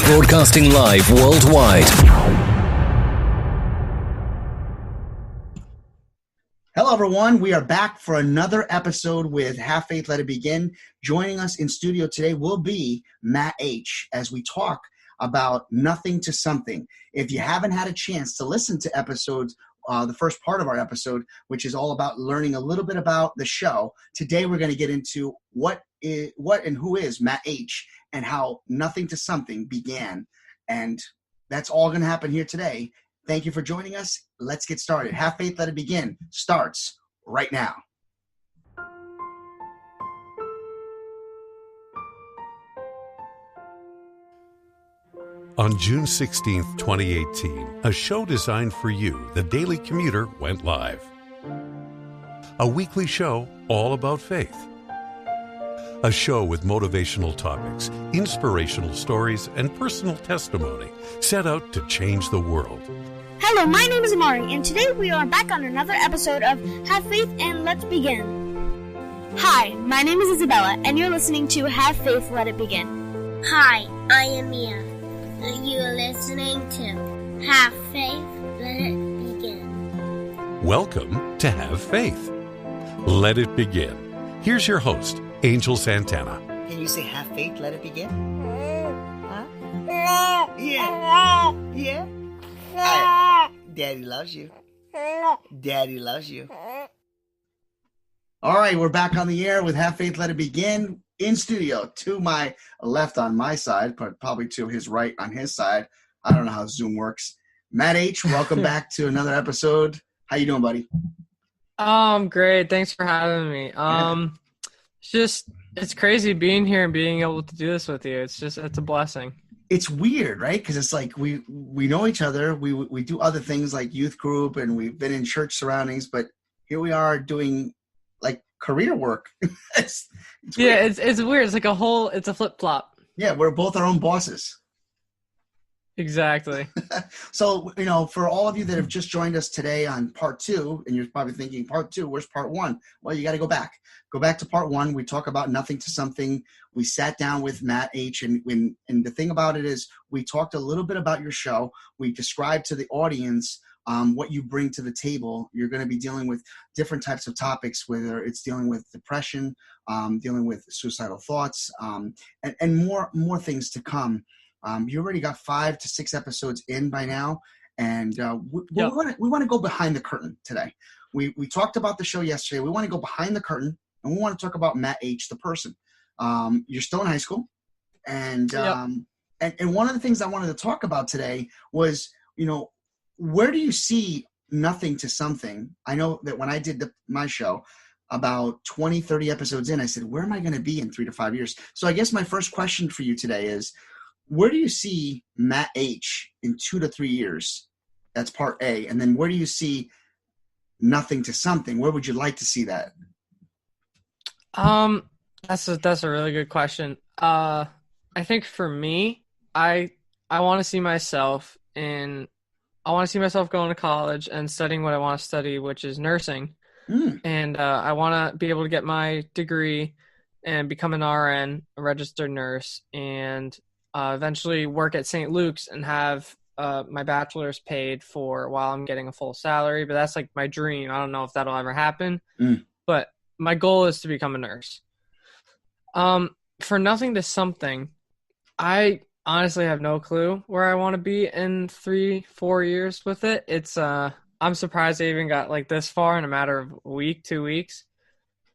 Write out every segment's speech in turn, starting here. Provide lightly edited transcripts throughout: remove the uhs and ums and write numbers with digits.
Broadcasting live worldwide. Hello, everyone. We are back for another episode with Have Faith, Let It Begin. Joining us in studio today will be Matt H. as we talk about nothing to something. If you haven't had a chance to listen to episodes, the first part of our episode, which is all about learning a little bit about the show, today we're going to get into what and who is Matt H. and how nothing to something began. And that's all going to happen here today. Thank you for joining us. Let's get started. Have Faith, Let It Begin starts right now. On June 16th, 2018, a show designed for you, The Daily Commuter, went live. A weekly show all about faith. A show with motivational topics, inspirational stories, and personal testimony set out to change the world. Hello, my name is Amari, and today we are back on another episode of Have Faith and Let's Begin. Hi, my name is Isabella, and you're listening to Have Faith, Let It Begin. Hi, I am Mia, and you are listening to Have Faith, Let It Begin. Welcome to Have Faith. Let it begin. Here's your host, Angel Santana. Can you say Have Faith, Let It Begin? Huh? Yeah. Yeah. Daddy loves you. Daddy loves you. All right, we're back on the air with Have Faith, Let It Begin in studio. To my left on my side, but probably to his right on his side. I don't know how Zoom works. Matt H., welcome back to another episode. How you doing, buddy? Great. Thanks for having me. It's crazy being here and being able to do this with you. It's a blessing. It's weird, right? Because it's like we know each other. We do other things like youth group, and we've been in church surroundings. But here we are doing like career work. it's weird. It's weird. It's like it's a flip flop. Yeah, we're both our own bosses. Exactly. So, for all of you that have just joined us today on part 2, and you're probably thinking, part 2, where's part 1? Well, you got to go back. Go back to part 1. We talk about nothing to something. We sat down with Matt H. And the thing about it is we talked a little bit about your show. We described to the audience what you bring to the table. You're going to be dealing with different types of topics, whether it's dealing with depression, dealing with suicidal thoughts, and more things to come. You already got 5 to 6 episodes in by now, and we want to go behind the curtain today. We talked about the show yesterday. We want to go behind the curtain, and we want to talk about Matt H., the person. You're still in high school, and one of the things I wanted to talk about today was, where do you see nothing to something? I know that when I did my show, about 20, 30 episodes in, I said, where am I going to be in 3 to 5 years? So I guess my first question for you today is, where do you see Matt H. in 2 to 3 years? That's part A. And then where do you see nothing to something? Where would you like to see that? That's a really good question. I think for me, I want to see myself going to college and studying what I want to study, which is nursing. And I want to be able to get my degree and become an RN, a registered nurse, and eventually work at St. Luke's and have my bachelor's paid for while I'm getting a full salary. But that's like my dream. I don't know if that'll ever happen, but my goal is to become a nurse. For nothing to something, I honestly have no clue where I want to be in 3-4 years with it. It's I'm surprised I even got like this far in a matter of a week, 2 weeks.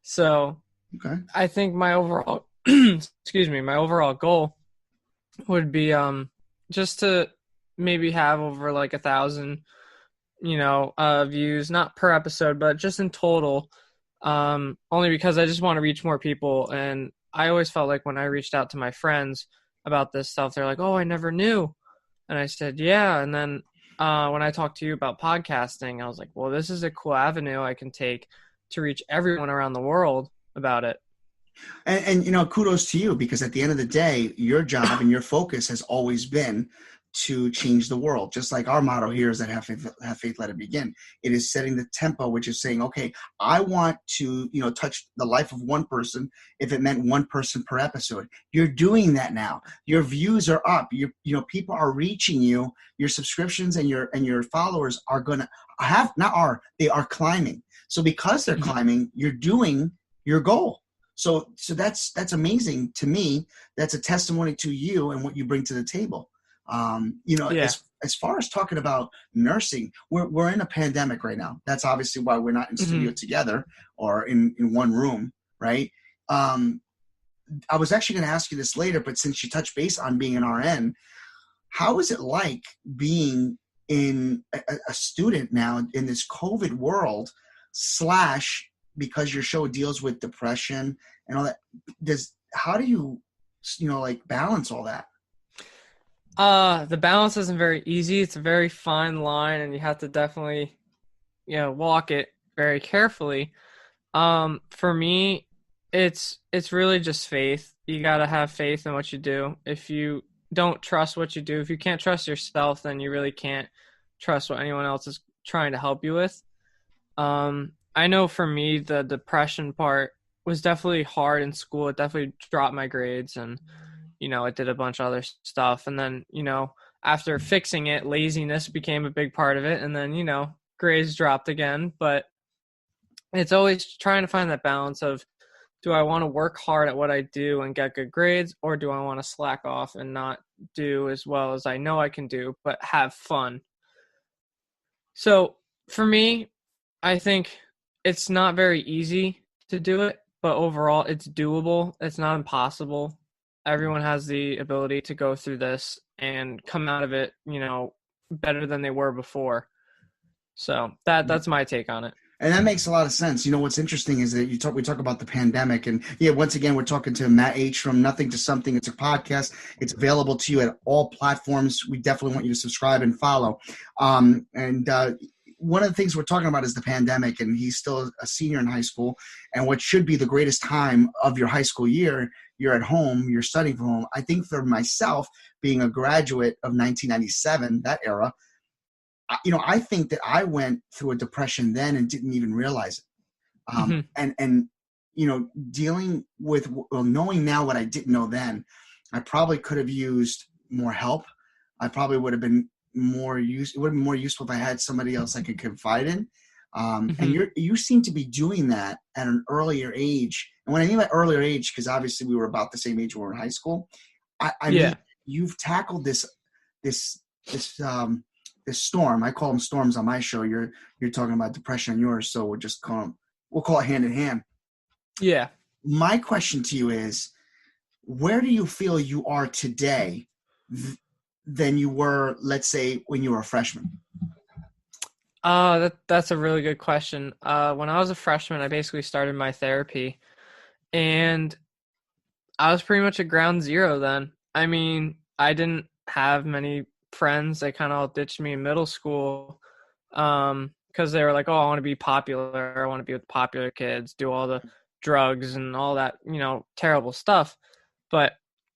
So okay. I think my overall my overall goal would be just to maybe have over like 1,000 views, not per episode, but just in total, only because I just want to reach more people. And I always felt like when I reached out to my friends about this stuff, they're like, oh, I never knew. And I said, yeah. And then when I talked to you about podcasting, I was like, well, this is a cool avenue I can take to reach everyone around the world about it. And kudos to you, because at the end of the day, your job and your focus has always been to change the world. Just like our motto here is that have faith, let it begin. It is setting the tempo, which is saying, okay, I want to, touch the life of one person if it meant one person per episode. You're doing that now. Your views are up. People are reaching you. Your subscriptions and your followers are going to they are climbing. So because they're climbing, you're doing your goal. So that's amazing to me. That's a testimony to you and what you bring to the table. As far as talking about nursing, we're in a pandemic right now. That's obviously why we're not in studio together or in one room, right? I was actually going to ask you this later, but since you touched base on being an RN, how is it like being in a student now in this COVID world / because your show deals with depression and all that? How do you balance all that? The balance isn't very easy. It's a very fine line, and you have to definitely, walk it very carefully. For me, it's really just faith. You gotta have faith in what you do. If you don't trust what you do, if you can't trust yourself, then you really can't trust what anyone else is trying to help you with. I know for me, the depression part was definitely hard in school. It definitely dropped my grades, and it did a bunch of other stuff. And then, after fixing it, laziness became a big part of it. And then, grades dropped again. But it's always trying to find that balance of, do I want to work hard at what I do and get good grades, or do I want to slack off and not do as well as I know I can do, but have fun? So for me, I think it's not very easy to do it, but overall it's doable. It's not impossible. Everyone has the ability to go through this and come out of it, better than they were before. So that's my take on it. And that makes a lot of sense. What's interesting is that we talk about the pandemic, and once again, we're talking to Matt H from Nothing to Something. It's a podcast. It's available to you at all platforms. We definitely want you to subscribe and follow. One of the things we're talking about is the pandemic, and he's still a senior in high school. And what should be the greatest time of your high school year, you're at home, you're studying from home. I think for myself, being a graduate of 1997, that era, I think that I went through a depression then and didn't even realize it. And dealing with, knowing now what I didn't know then, I probably could have used more help. I probably would have been more useful. It would have been more useful if I had somebody else I could confide in. And you seem to be doing that at an earlier age. And when I mean by earlier age, because obviously we were about the same age when we were in high school, I mean, you've tackled this storm. I call them storms on my show. You're talking about depression on yours, so we'll call it hand in hand. Yeah. My question to you is, where do you feel you are today than you were, let's say, when you were a freshman? That's a really good question. When I was a freshman, I basically started my therapy, and I was pretty much at ground zero then. I mean, I didn't have many friends. They kind of all ditched me in middle school because they were like, oh, I want to be popular. I want to be with popular kids, do all the drugs and all that, terrible stuff. But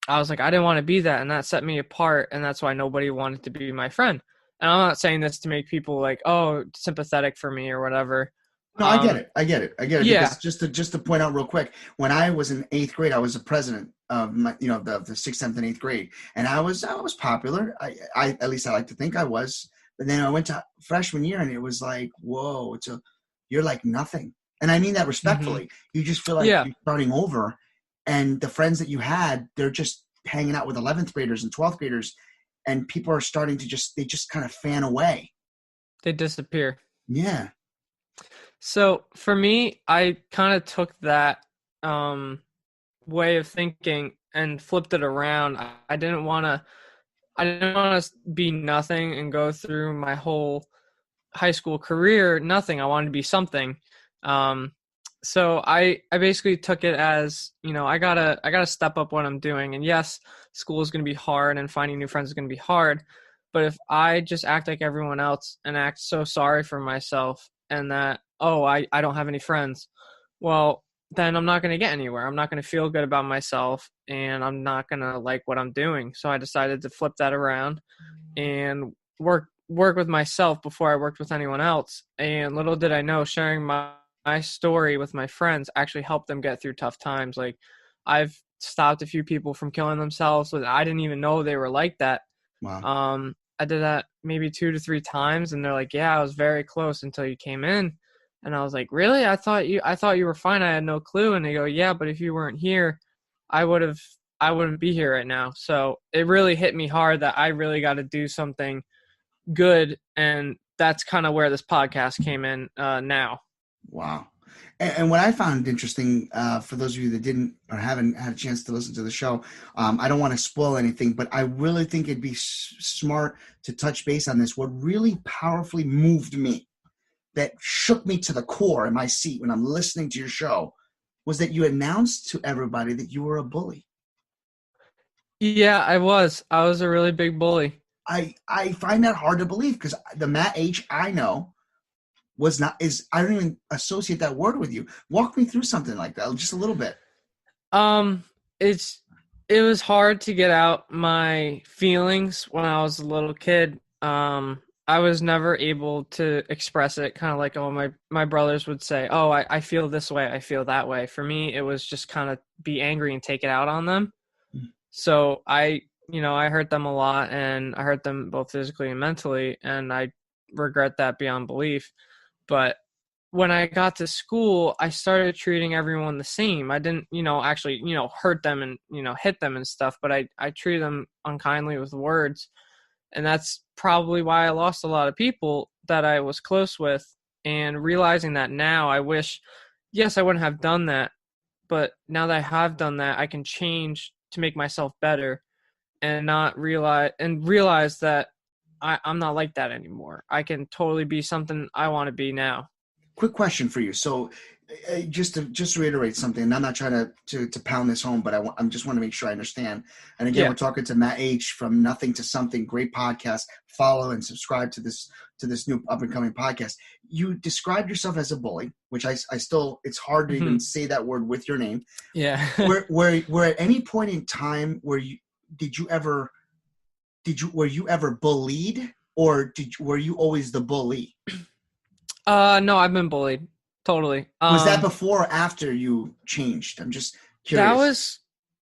I was like, I didn't want to be that, and that set me apart, and that's why nobody wanted to be my friend. And I'm not saying this to make people like, oh, sympathetic for me or whatever. No, I get it. Yeah. Because just to point out real quick, when I was in 8th grade, I was the president of my, the 6th, 7th, and 8th grade, and I was popular. I at least I like to think I was. But then I went to freshman year, and it was like, whoa, you're like nothing. And I mean that respectfully. You just feel like you're starting over, and the friends that you had, they're just hanging out with 11th graders and 12th graders, and people are starting to just kind of fan away. They disappear. Yeah. So for me, I kind of took that way of thinking and flipped it around. I didn't want to be nothing and go through my whole high school career nothing. I wanted to be something. So I basically took it as, I gotta step up what I'm doing. And yes, school is going to be hard and finding new friends is going to be hard. But if I just act like everyone else and act so sorry for myself and that, I don't have any friends, well, then I'm not going to get anywhere. I'm not going to feel good about myself, and I'm not going to like what I'm doing. So I decided to flip that around and work with myself before I worked with anyone else. And little did I know, sharing my story with my friends actually helped them get through tough times. Like, I've stopped a few people from killing themselves, so I didn't even know they were like that. Wow. I did that maybe 2 to 3 times, and they're like, "Yeah, I was very close until you came in." And I was like, "Really? I thought you were fine. I had no clue." And they go, "Yeah, but if you weren't here, I wouldn't be here right now." So it really hit me hard that I really got to do something good, and that's kind of where this podcast came in now. Wow. And what I found interesting, for those of you that didn't or haven't had a chance to listen to the show, I don't want to spoil anything, but I really think it'd be smart to touch base on this. What really powerfully moved me, that shook me to the core in my seat when I'm listening to your show, was that you announced to everybody that you were a bully. Yeah, I was a really big bully. I find that hard to believe, because the Matt H I know I don't even associate that word with you. Walk me through something like that, just a little bit. It was hard to get out my feelings when I was a little kid. I was never able to express it, kind of like, my brothers would say, "Oh, I feel this way, I feel that way." For me, it was just kind of be angry and take it out on them. So I hurt them a lot, and I hurt them both physically and mentally, and I regret that beyond belief. But when I got to school, I started treating everyone the same. I didn't, actually, hurt them and, hit them and stuff, but I treated them unkindly with words. And that's probably why I lost a lot of people that I was close with. And realizing that now, I wish, yes, I wouldn't have done that. But now that I have done that, I can change to make myself better, and not realize that I'm not like that anymore. I can totally be something I want to be now. Quick question for you. So, just to reiterate something, and I'm not trying to pound this home, but I just want to make sure I understand. And again, Yeah. We're talking to Matt H from Nothing to Something. Great podcast. Follow and subscribe to this new up and coming podcast. You described yourself as a bully, which I still, it's hard to even say that word with your name. Yeah. were at any point in time were you ever bullied, or were you always the bully? No, I've been bullied. Totally. Was that before or after you changed? I'm just curious. That was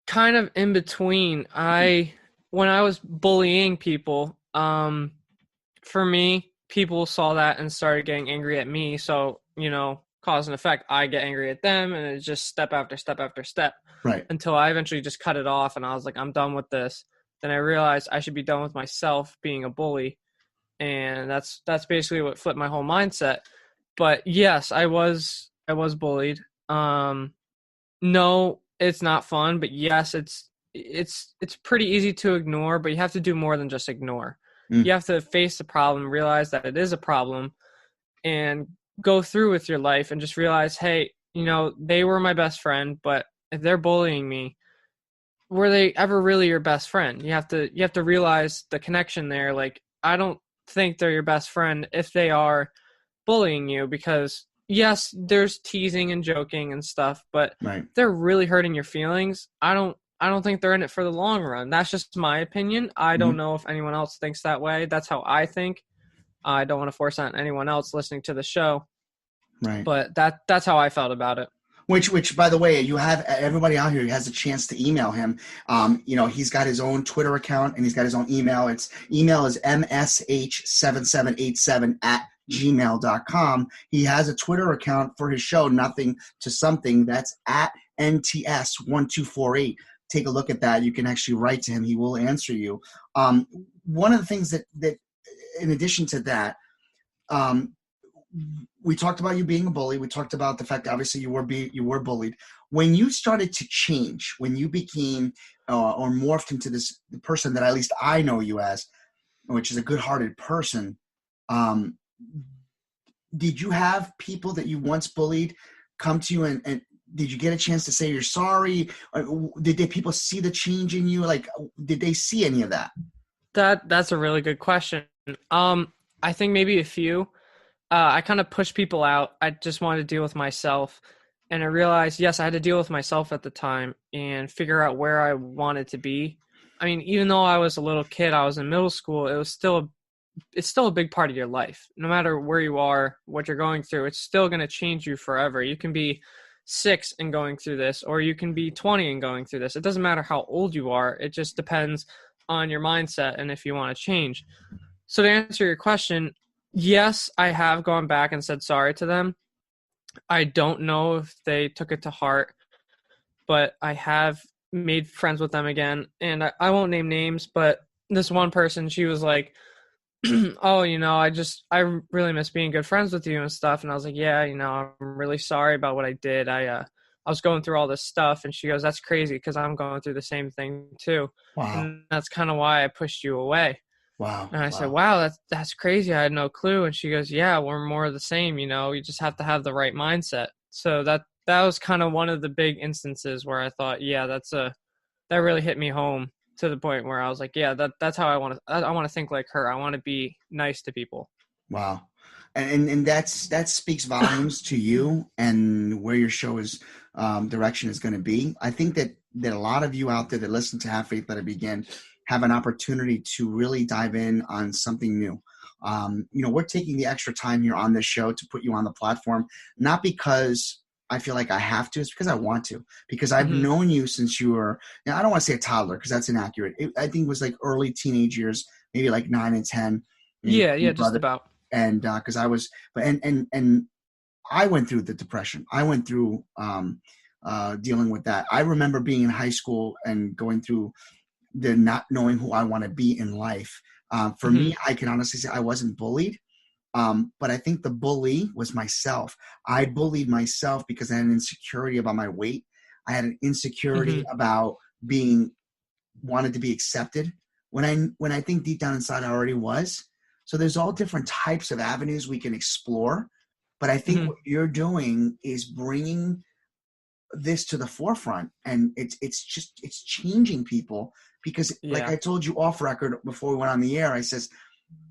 kind of in between. When I was bullying people, for me, people saw that and started getting angry at me. So, cause and effect, I get angry at them, and it's just step after step after step. Right. Until I eventually just cut it off, and I was like, I'm done with this. Then I realized I should be done with myself being a bully. And that's basically what flipped my whole mindset. But yes, I was bullied. No, it's not fun, but yes, it's pretty easy to ignore, but you have to do more than just ignore. You have to face the problem, realize that it is a problem, and go through with your life and just realize, hey, they were my best friend, but if they're bullying me, were they ever really your best friend? You have to realize the connection there. Like, I don't think they're your best friend if they are bullying you, because yes, there's teasing and joking and stuff, but right. They're really hurting your feelings. I don't think they're in it for the long run. That's just my opinion. I don't know if anyone else thinks that way. That's how I think. I don't want to force on anyone else listening to the show. Right. But that's how I felt about it. Which, by the way, you have everybody out here has a chance to email him. He's got his own Twitter account and he's got his own email. Email is msh7787@gmail.com. He has a Twitter account for his show, Nothing to Something. That's at NTS1248. Take a look at that. You can actually write to him. He will answer you. One of the things that in addition to that, we talked about you being a bully. We talked about the fact that obviously you were bullied. When you started to change, when you became or morphed into the person that at least I know you as, which is a good-hearted person, did you have people that you once bullied come to you and did you get a chance to say you're sorry? Or did people see the change in you? Like, did they see any of that? That's a really good question. I think maybe a few. I kind of pushed people out. I just wanted to deal with myself. And I realized, yes, I had to deal with myself at the time and figure out where I wanted to be. I mean, even though I was a little kid, I was in middle school, it's still a big part of your life. No matter where you are, what you're going through, it's still going to change you forever. You can be 6 and going through this, or you can be 20 and going through this. It doesn't matter how old you are. It just depends on your mindset and if you want to change. So to answer your question, yes, I have gone back and said sorry to them. I don't know if they took it to heart, but I have made friends with them again. And I won't name names, but this one person, she was like, oh, I really miss being good friends with you and stuff. And I was like, yeah, I'm really sorry about what I did. I was going through all this stuff. And she goes, that's crazy because I'm going through the same thing too. Wow. And that's kind of why I pushed you away. Wow. And I said, wow, that's crazy. I had no clue. And she goes, yeah, we're more of the same. You just have to have the right mindset. So that was kind of one of the big instances where I thought, yeah, that really hit me home, to the point where I was like, yeah, that's how I want to think like her. I want to be nice to people. Wow. And that speaks volumes to you and where your show is direction is going to be. I think that a lot of you out there that listen to Have Faith, Let It Begin have an opportunity to really dive in on something new. We're taking the extra time here on this show to put you on the platform, not because I feel like I have to. It's because I want to, because I've known you since you were, I don't want to say a toddler because that's inaccurate. I think it was like early teenage years, maybe like 9 and 10. Yeah, just about. And because I was, and I went through the depression. I went through dealing with that. I remember being in high school and going through the not knowing who I want to be in life. For me, I can honestly say I wasn't bullied. But I think the bully was myself. I bullied myself because I had an insecurity about my weight. I had an insecurity about wanted to be accepted when I think deep down inside I already was. So there's all different types of avenues we can explore. But I think what you're doing is bringing this to the forefront, and it's changing people because like I told you off record before we went on the air, I says,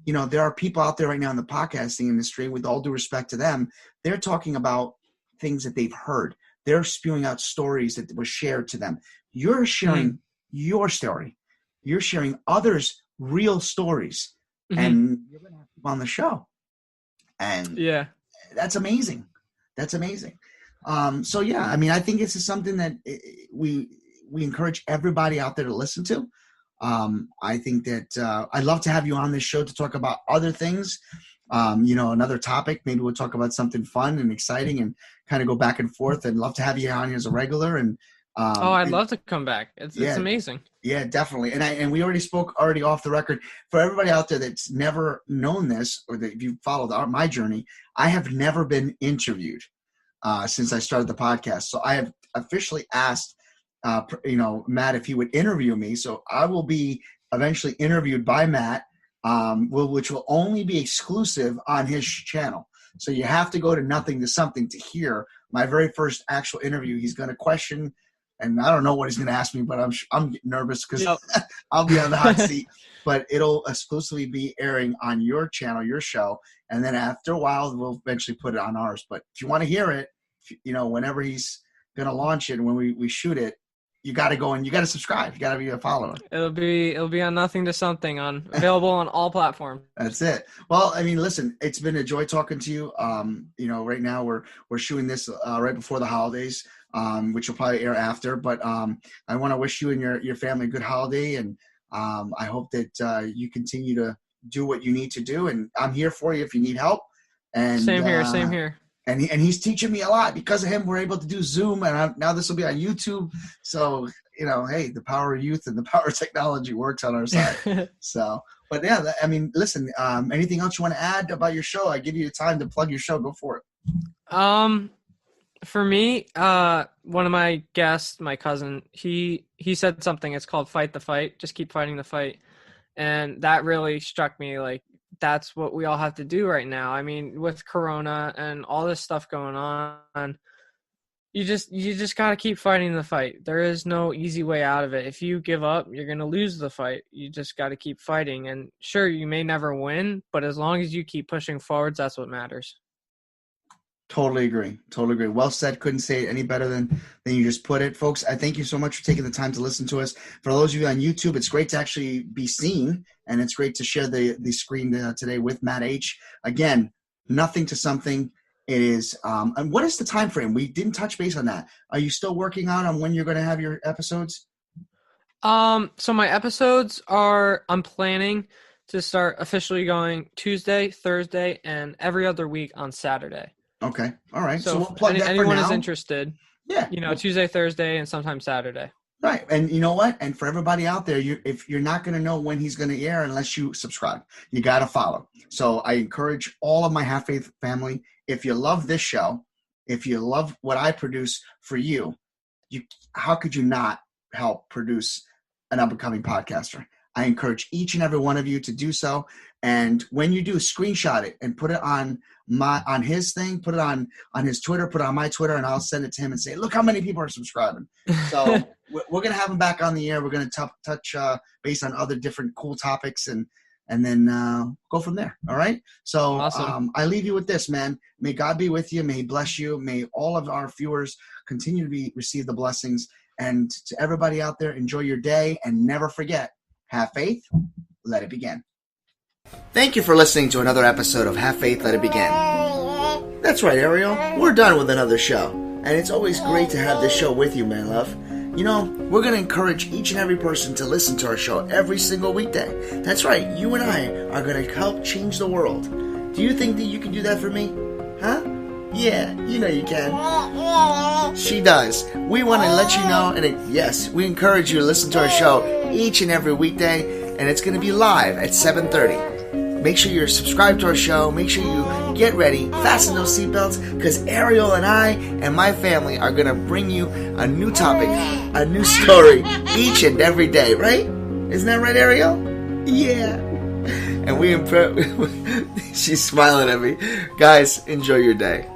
there are people out there right now in the podcasting industry, with all due respect to them, they're talking about things that they've heard. They're spewing out stories that were shared to them. You're sharing your story. You're sharing others' real stories. And you're going to have people on the show. And that's amazing. That's amazing. So, yeah, I mean, I think this is something that we encourage everybody out there to listen to. I think that I'd love to have you on this show to talk about other things, another topic. Maybe we'll talk about something fun and exciting and kind of go back and forth. I'd love to have you on here as a regular. And I'd love to come back. It's amazing. Yeah, definitely. And we already spoke off the record. For everybody out there that's never known this, or that if you followed my journey, I have never been interviewed since I started the podcast. So I have officially asked Matt if he would interview me. So I will be eventually interviewed by Matt, which will only be exclusive on his channel. So you have to go to Nothing to Something to hear my very first actual interview. He's going to question, and I don't know what he's going to ask me, but I'm getting nervous because I'll be on the hot seat. But it'll exclusively be airing on your channel, your show, and then after a while we'll eventually put it on ours. But if you want to hear it, whenever he's going to launch it, when we shoot it, you got to go and you got to subscribe. You got to be a follower. It'll be on Nothing to Something, available on all platforms. That's it. Well, I mean, listen, it's been a joy talking to you. Right now we're shooting this right before the holidays, which will probably air after. But I want to wish you and your family a good holiday, and I hope that you continue to do what you need to do. And I'm here for you if you need help. And same here. And he's teaching me a lot. Because of him, we're able to do Zoom, and now this will be on YouTube. So, hey, the power of youth and the power of technology works on our side. So, but yeah, I mean, listen, anything else you want to add about your show? I give you time to plug your show. Go for it. For me, one of my guests, my cousin, he said something. It's called Fight the Fight. Just keep fighting the fight. And that really struck me, like, that's what we all have to do right now. I mean, with Corona and all this stuff going on, you just got to keep fighting the fight. There is no easy way out of it. If you give up, you're going to lose the fight. You just got to keep fighting. And sure, you may never win, but as long as you keep pushing forwards, that's what matters. Totally agree. Totally agree. Well said. Couldn't say it any better than you just put it. Folks, I thank you so much for taking the time to listen to us. For those of you on YouTube, it's great to actually be seen, and it's great to share the screen today with Matt H. Again, nothing to something. It is, and what is the time frame? We didn't touch base on that. Are you still working on when you're going to have your episodes? So my episodes I'm planning to start officially going Tuesday, Thursday, and every other week on Saturday. Okay. All right. So So we'll plug that for anyone now. is interested, Yeah. Tuesday, Thursday, and sometimes Saturday. Right. And you know what? And for everybody out there, if you're not going to know when he's going to air unless you subscribe, you got to follow. So I encourage all of my Half Faith family, if you love this show, if you love what I produce for you, how could you not help produce an up-and-coming podcaster? I encourage each and every one of you to do so. And when you do, screenshot it and put it on his thing, put it on his Twitter, put it on my Twitter, and I'll send it to him and say, look how many people are subscribing. So we're going to have him back on the air. We're going to touch base on other different cool topics and then go from there. All right. So awesome. I leave you with this, man. May God be with you. May he bless you. May all of our viewers continue to receive the blessings. And to everybody out there, enjoy your day and never forget, have faith, let it begin. Thank you for listening to another episode of Have Faith, Let It Begin. That's right, Ariel. We're done with another show. And it's always great to have this show with you, my love. We're going to encourage each and every person to listen to our show every single weekday. That's right, you and I are going to help change the world. Do you think that you can do that for me? Huh? Yeah, you know you can. She does. We want to let you know, and yes, we encourage you to listen to our show each and every weekday, and it's going to be live at 7:30. Make sure you're subscribed to our show. Make sure you get ready, fasten those seatbelts, because Ariel and I and my family are going to bring you a new topic, a new story each and every day, right? Isn't that right, Ariel? Yeah. And she's smiling at me. Guys, enjoy your day.